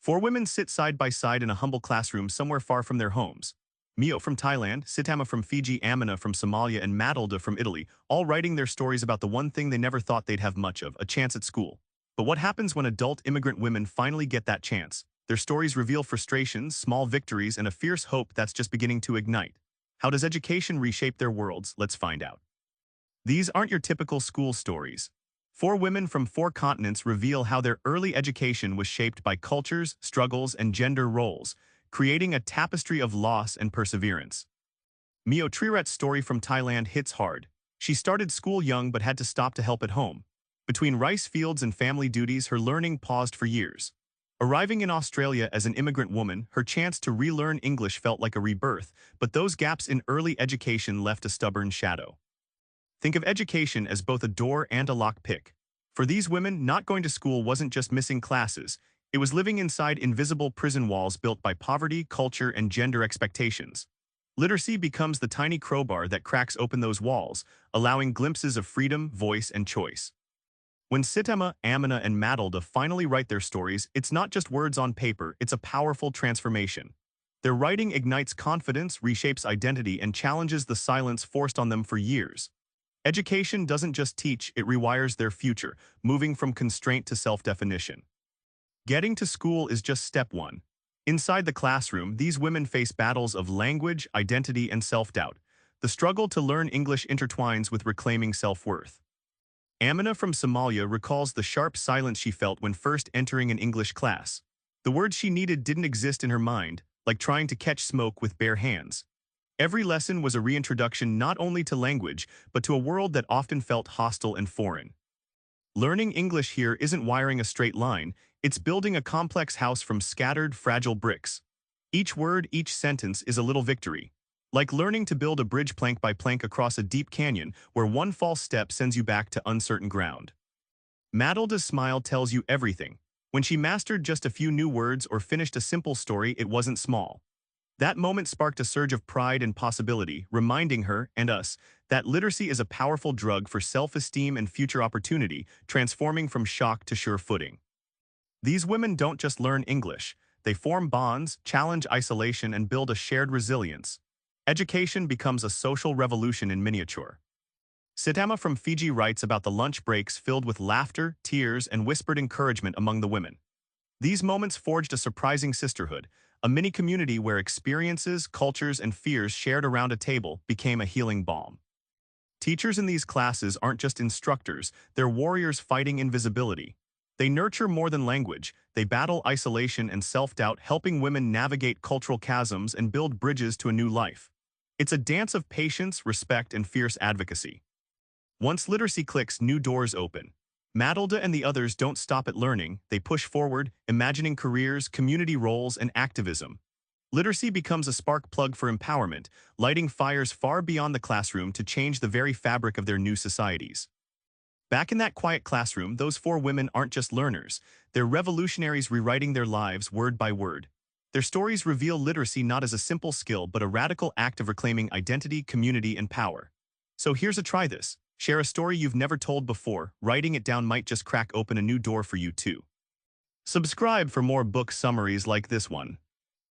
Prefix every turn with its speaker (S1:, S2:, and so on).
S1: Four women sit side by side in a humble classroom somewhere far from their homes. Mio from Thailand, Sitama from Fiji, Amina from Somalia, and Matilda from Italy, all writing their stories about the one thing they never thought they'd have much of, a chance at school. But what happens when adult immigrant women finally get that chance? Their stories reveal frustrations, small victories, and a fierce hope that's just beginning to ignite. How does education reshape their worlds? Let's find out. These aren't your typical school stories. Four women from four continents reveal how their early education was shaped by cultures, struggles, and gender roles, creating a tapestry of loss and perseverance. Mio Trirat's story from Thailand hits hard. She started school young but had to stop to help at home. Between rice fields and family duties, her learning paused for years. Arriving in Australia as an immigrant woman, her chance to relearn English felt like a rebirth, but those gaps in early education left a stubborn shadow. Think of education as both a door and a lockpick. For these women, not going to school wasn't just missing classes, it was living inside invisible prison walls built by poverty, culture, and gender expectations. Literacy becomes the tiny crowbar that cracks open those walls, allowing glimpses of freedom, voice, and choice. When Sitama, Amina, and Matilda finally write their stories, it's not just words on paper, it's a powerful transformation. Their writing ignites confidence, reshapes identity, and challenges the silence forced on them for years. Education doesn't just teach, it rewires their future, moving from constraint to self-definition. Getting to school is just step one. Inside the classroom, these women face battles of language, identity, and self-doubt. The struggle to learn English intertwines with reclaiming self-worth. Amina from Somalia recalls the sharp silence she felt when first entering an English class. The words she needed didn't exist in her mind, like trying to catch smoke with bare hands. Every lesson was a reintroduction not only to language, but to a world that often felt hostile and foreign. Learning English here isn't wiring a straight line, it's building a complex house from scattered, fragile bricks. Each word, each sentence is a little victory. Like learning to build a bridge plank by plank across a deep canyon where one false step sends you back to uncertain ground. Matilda's smile tells you everything. When she mastered just a few new words or finished a simple story, it wasn't small. That moment sparked a surge of pride and possibility, reminding her, and us, that literacy is a powerful drug for self-esteem and future opportunity, transforming from shock to sure footing. These women don't just learn English, they form bonds, challenge isolation, and build a shared resilience. Education becomes a social revolution in miniature. Sitama from Fiji writes about the lunch breaks filled with laughter, tears, and whispered encouragement among the women. These moments forged a surprising sisterhood, a mini-community where experiences, cultures, and fears shared around a table became a healing balm. Teachers in these classes aren't just instructors, they're warriors fighting invisibility. They nurture more than language, they battle isolation and self-doubt, helping women navigate cultural chasms and build bridges to a new life. It's a dance of patience, respect, and fierce advocacy. Once literacy clicks, new doors open. Matilda and the others don't stop at learning, they push forward, imagining careers, community roles, and activism. Literacy becomes a spark plug for empowerment, lighting fires far beyond the classroom to change the very fabric of their new societies. Back in that quiet classroom, those four women aren't just learners, they're revolutionaries rewriting their lives word by word. Their stories reveal literacy not as a simple skill but a radical act of reclaiming identity, community, and power. So here's a try this. Share a story you've never told before. Writing it down might just crack open a new door for you too. Subscribe for more book summaries like this one.